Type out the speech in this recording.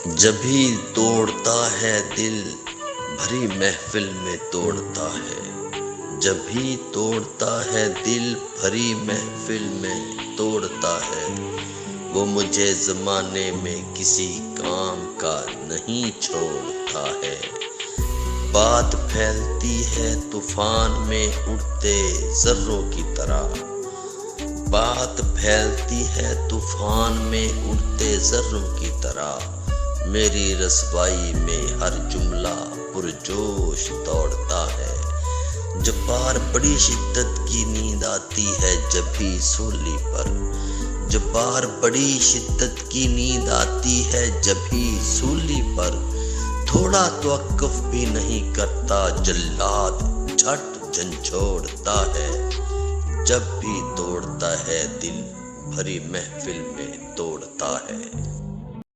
जब भी तोड़ता है दिल भरी महफिल में तोड़ता है। जब भी तोड़ता है दिल भरी महफिल में तोड़ता है। वो मुझे ज़माने में किसी काम का नहीं छोड़ता है। बात फैलती है तूफान में उड़ते ज़र्रों की तरह। बात फैलती है तूफान में उड़ते ज़र्रों की तरह। मेरी रसवाई में हर जुमला पुरजोश दौड़ता है। जब पार बड़ी शिद्दत की नींद आती है जब भी सूली पर। जब पार बड़ी शिद्दत की नींद आती है जब भी सूली पर। थोड़ा तवक्कुफ भी नहीं करता जल्लाद झट झंझोड़ता है। जब भी तोड़ता है दिल भरी महफिल में तोड़ता है।